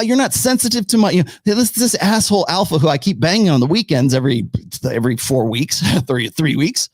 You're not sensitive to my, this asshole alpha who I keep banging on the weekends every 4 weeks, 3 weeks.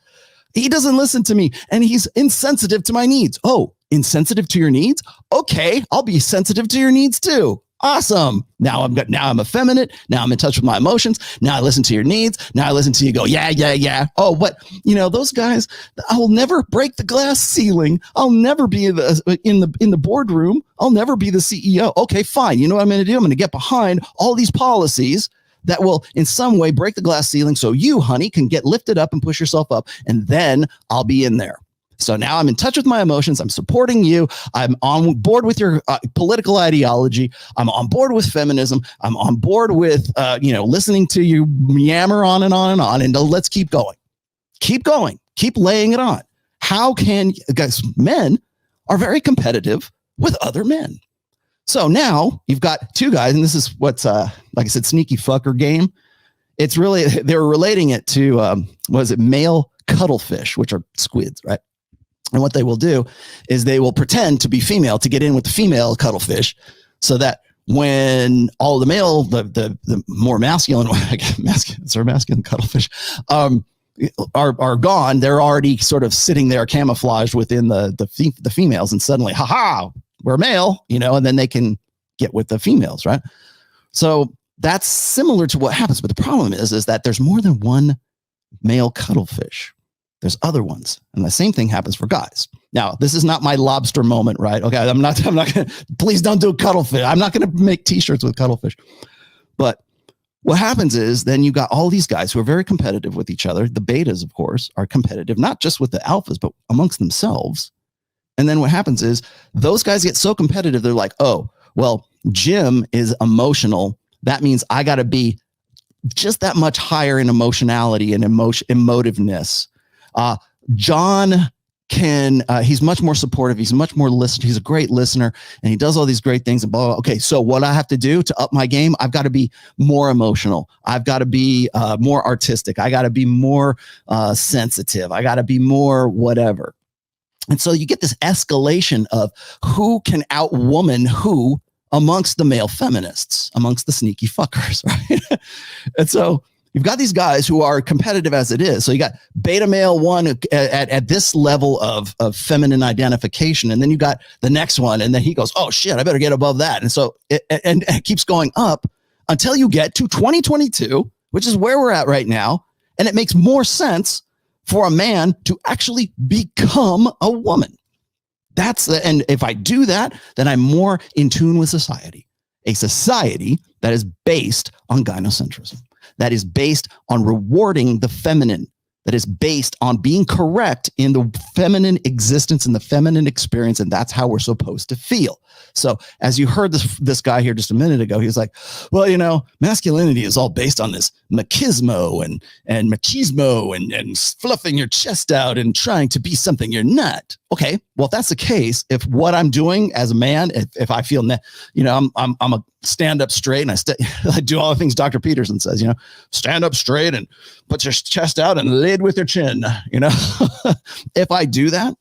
He doesn't listen to me and he's insensitive to my needs. Oh, insensitive to your needs? Okay, I'll be sensitive to your needs too. Awesome. Now I'm effeminate. Now I'm in touch with my emotions. Now I listen to your needs. Now I listen to you go, yeah. Oh, but those guys, I will never break the glass ceiling. I'll never be in the boardroom. I'll never be the CEO. Okay, fine. You know what I'm going to do? I'm going to get behind all these policies that will in some way break the glass ceiling so you, honey, can get lifted up and push yourself up. And then I'll be in there. So now I'm in touch with my emotions. I'm supporting you. I'm on board with your political ideology. I'm on board with feminism. I'm on board with, listening to you yammer on and on and on. And let's keep going. Keep going. Keep laying it on. How can, guys, men are very competitive with other men. So now you've got two guys, and this is what's, like I said, sneaky fucker game. It's really, they were relating it to, male cuttlefish, which are squids, right? And what they will do is they will pretend to be female to get in with the female cuttlefish so that when all the male, the more masculine, masculine cuttlefish are gone, they're already sort of sitting there camouflaged within the females, and suddenly, we're male, and then they can get with the females, right? So that's similar to what happens. But the problem is that there's more than one male cuttlefish. There's other ones. And the same thing happens for guys. Now, this is not my lobster moment, right? Okay. I'm not going to, please don't do cuttlefish. I'm not going to make t-shirts with cuttlefish. But what happens is then you got all these guys who are very competitive with each other. The betas, of course, are competitive, not just with the alphas, but amongst themselves. And then what happens is those guys get so competitive. They're like, oh, well, Jim is emotional. That means I got to be just that much higher in emotionality and emotiveness. John can, he's much more supportive. He's much more he's a great listener and he does all these great things and blah, blah, blah. Okay. So what I have to do to up my game, I've got to be more emotional. I've got to be more artistic. I got to be more sensitive. I got to be more whatever. And so you get this escalation of who can outwoman who amongst the male feminists, amongst the sneaky fuckers, right? And so you've got these guys who are competitive as it is. So you got beta male one at this level of feminine identification. And then you got the next one. And then he goes, oh shit, I better get above that. And so it keeps going up until you get to 2022, which is where we're at right now. And it makes more sense for a man to actually become a woman. And if I do that, then I'm more in tune with society, a society that is based on gynocentrism, that is based on rewarding the feminine, that is based on being correct in the feminine existence and the feminine experience. And that's how we're supposed to feel. So as you heard this guy here just a minute ago, he was like, well, masculinity is all based on this machismo and machismo and fluffing your chest out and trying to be something you're not. Okay. Well, if that's the case, if what I'm doing as a man, if I feel, I'm a stand up straight and I do all the things Dr. Peterson says, stand up straight and put your chest out and lead with your chin, if I do that,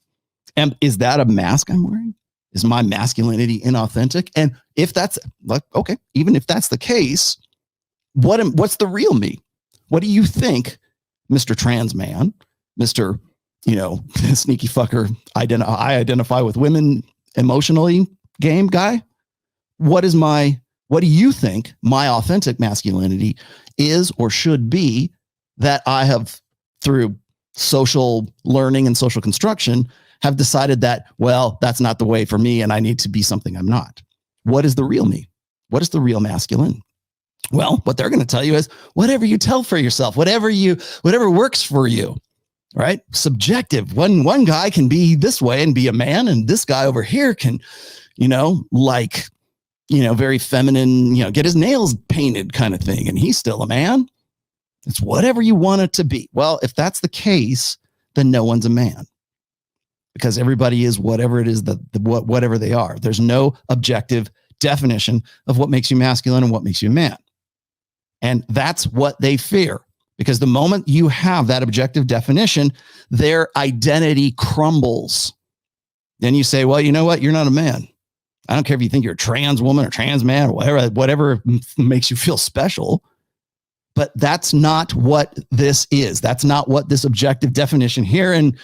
and is that a mask I'm wearing? Is my masculinity inauthentic? And if that's like, okay, even if that's the case, what's the real me? What do you think, Mr. Trans Man, Mr. Sneaky fucker, I identify with women emotionally game guy? What do you think my authentic masculinity is or should be that I have, through social learning and social construction, have decided that, well, that's not the way for me and I need to be something I'm not? What is the real me? What is the real masculine? Well, what they're going to tell you is whatever you tell for yourself, whatever works for you, right? Subjective. One guy can be this way and be a man, and this guy over here can, very feminine, get his nails painted kind of thing, and he's still a man. It's whatever you want it to be. Well, if that's the case, then no one's a man, because everybody is whatever it is whatever they are. There's no objective definition of what makes you masculine and what makes you a man. And that's what they fear, because the moment you have that objective definition, their identity crumbles. Then you say, well, you know what? You're not a man. I don't care if you think you're a trans woman or trans man or whatever makes you feel special. But that's not what this is. That's not what this objective definition here in,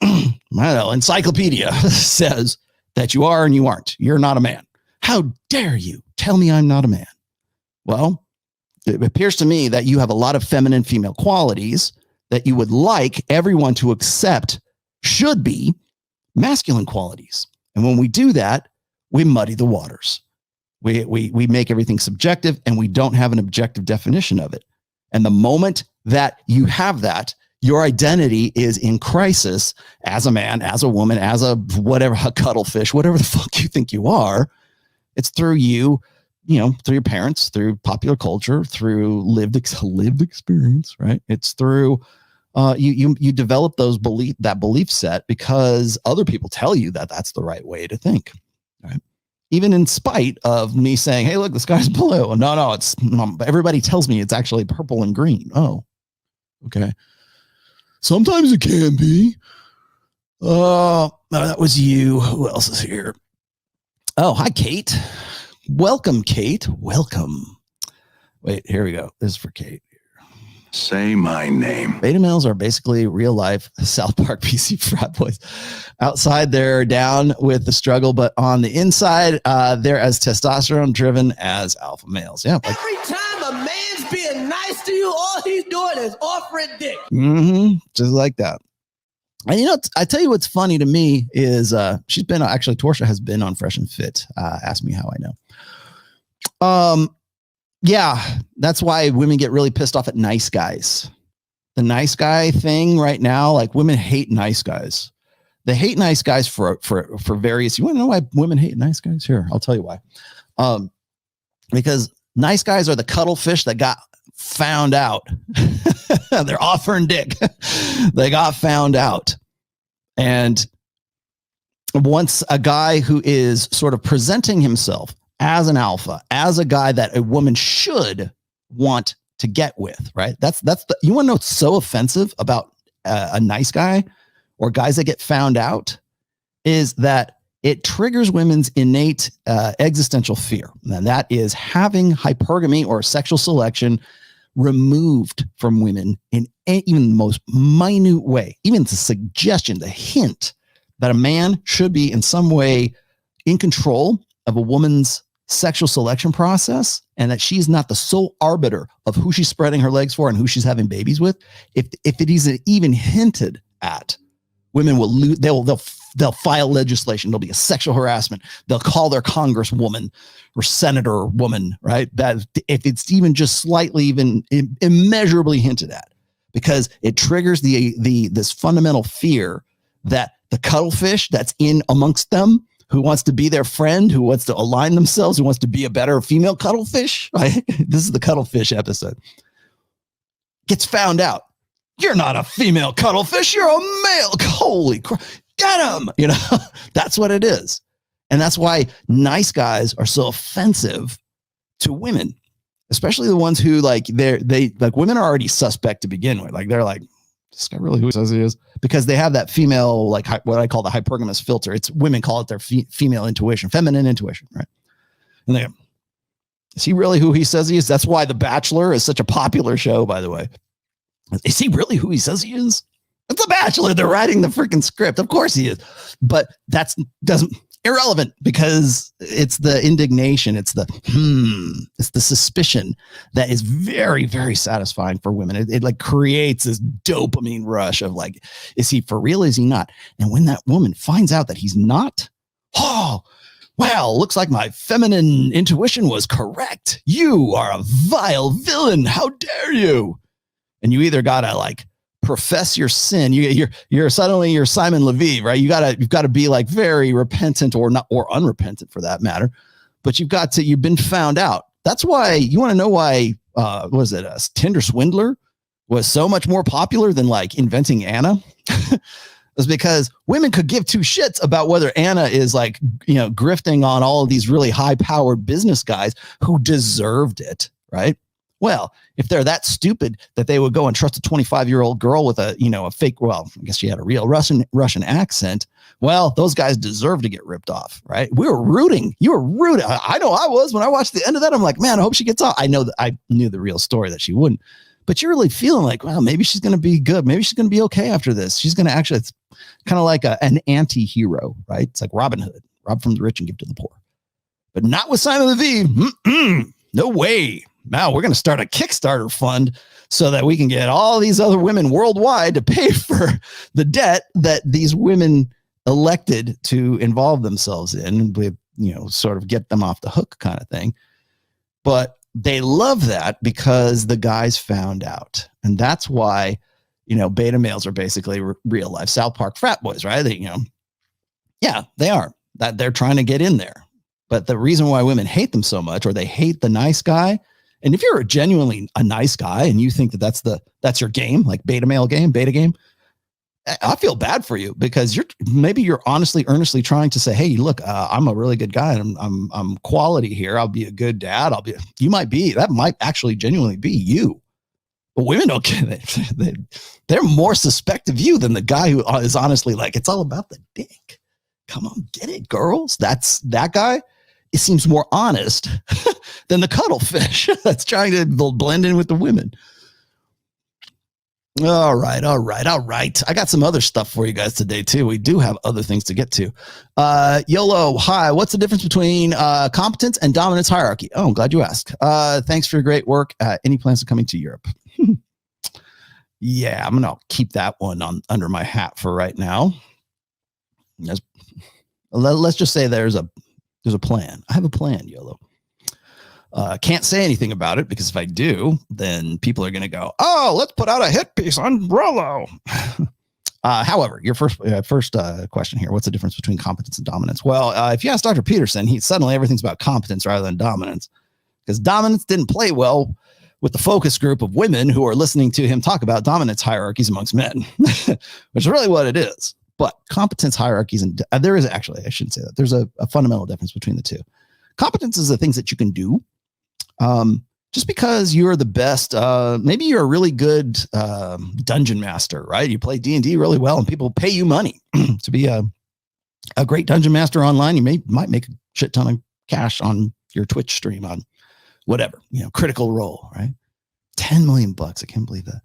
I don't know, encyclopedia says that you are and you aren't. You're not a man. How dare you tell me I'm not a man? Well, it appears to me that you have a lot of feminine female qualities that you would like everyone to accept should be masculine qualities. And when we do that, we muddy the waters. We make everything subjective and we don't have an objective definition of it. And the moment that you have that, your identity is in crisis as a man, as a woman, as a whatever, a cuttlefish, whatever the fuck you think you are. It's through you, through your parents, through popular culture, through lived experience, right? It's through you develop that belief set because other people tell you that that's the right way to think, right? Even in spite of me saying, hey, look, the sky's blue. No, it's everybody tells me it's actually purple and green. Oh, okay. Sometimes it can be. That was you. Who else is here? Oh, hi, Kate. Welcome, Kate. Welcome. Wait, here we go. This is for Kate. Say my name. Beta males are basically real life South Park PC frat boys. Outside, they're down with the struggle, but on the inside, they're as testosterone driven as alpha males. Yeah. Every time a man's being nice to you, all he's doing is offering dick. Just like that. And I tell you what's funny to me is Torsha has been on Fresh and Fit. Ask me how I know. Yeah, that's why women get really pissed off at nice guys. The nice guy thing right now, like women hate nice guys. They hate nice guys for various. You want to know why women hate nice guys? Here, I'll tell you why. Because nice guys are the cuttlefish that got found out. They're offering dick. They got found out. And once a guy who is sort of presenting himself as an alpha, as a guy that a woman should want to get with, right? You want to know what's so offensive about a nice guy or guys that get found out is that it triggers women's innate existential fear. And that is having hypergamy or sexual selection removed from women in even the most minute way, even the suggestion, the hint that a man should be in some way in control of a woman's sexual selection process and that she's not the sole arbiter of who she's spreading her legs for and who she's having babies with. If it isn't even hinted at, women will lose. They'll file legislation. There'll be a sexual harassment. They'll call their congresswoman or senator woman, right? That if it's even just slightly, even immeasurably hinted at, because it triggers this fundamental fear that the cuttlefish that's in amongst them, who wants to be their friend, who wants to align themselves, who wants to be a better female cuttlefish, right? This is the cuttlefish episode. Gets found out. You're not a female cuttlefish. You're a male. Holy crap. Get him. That's what it is. And that's why nice guys are so offensive to women, especially the ones who women are already suspect to begin with. Like, they're like, this guy really who he says he is, because they have that female, like what I call the hypergamous filter. It's women call it their female intuition, feminine intuition, right? And they go, is he really who he says he is? That's why The Bachelor is such a popular show, by the way. Is he really who he says he is? It's The Bachelor. They're writing the freaking script. Of course he is. But doesn't irrelevant, because it's the indignation. It's the suspicion that is very, very satisfying for women. It like creates this dopamine rush of like, is he for real? Is he not? And when that woman finds out that he's not, oh, well, looks like my feminine intuition was correct. You are a vile villain. How dare you? And you either gotta like profess your sin. You're suddenly Simon Leviev, right? You've got to be like very repentant or not, or unrepentant for that matter. But you've been found out. That's why you want to know why, Tinder Swindler was so much more popular than like inventing Anna. Is because women could give two shits about whether Anna is like, grifting on all of these really high powered business guys who deserved it, right? Well, if they're that stupid that they would go and trust a 25-year-old girl with a, a fake, well, I guess she had a real Russian accent. Well, those guys deserve to get ripped off, right? We were rooting. You were rooting. I know I was when I watched the end of that. I'm like, man, I hope she gets off. I know that I knew the real story that she wouldn't, but you're really feeling like, well, maybe she's going to be good. Maybe she's going to be okay after this. She's going to actually, it's kind of like an anti-hero, right? It's like Robin Hood, rob from the rich and give to the poor, but not with Simon Levy. No way. Now we're going to start a Kickstarter fund so that we can get all these other women worldwide to pay for the debt that these women elected to involve themselves in, with, sort of get them off the hook kind of thing. But they love that because the guys found out. And that's why, beta males are basically real life South Park frat boys, right? They, yeah, they are. That they're trying to get in there. But the reason why women hate them so much, or they hate the nice guy, and if you're genuinely a nice guy and you think that that's your game, like beta game, I feel bad for you, because you're honestly, earnestly trying to say, hey, look, I'm a really good guy, and I'm quality here. I'll be a good dad. That might actually genuinely be you. But women don't get it. They're more suspect of you than the guy who is honestly like, it's all about the dick. Come on, get it, girls. That guy. It seems more honest than the cuttlefish that's trying to blend in with the women. All right. I got some other stuff for you guys today, too. We do have other things to get to. YOLO, hi. What's the difference between competence and dominance hierarchy? Oh, I'm glad you asked. Thanks for your great work. Any plans of coming to Europe? Yeah, I'm going to keep that one under my hat for right now. Let's just say there's a plan. I have a plan, YOLO. Can't say anything about it, because if I do, then people are going to go, oh, let's put out a hit piece on Rollo. However, your first question here, what's the difference between competence and dominance? Well, if you ask Dr. Peterson, suddenly everything's about competence rather than dominance, because dominance didn't play well with the focus group of women who are listening to him talk about dominance hierarchies amongst men, which is really what it is. But competence hierarchies, and there is actually, I shouldn't say that. There's a fundamental difference between the two. Competence is the things that you can do. Just because you're the best, maybe you're a really good dungeon master, right? You play D&D really well, and people pay you money to be a great dungeon master online. You might make a shit ton of cash on your Twitch stream on whatever, Critical Role, right? $10 million. I can't believe that.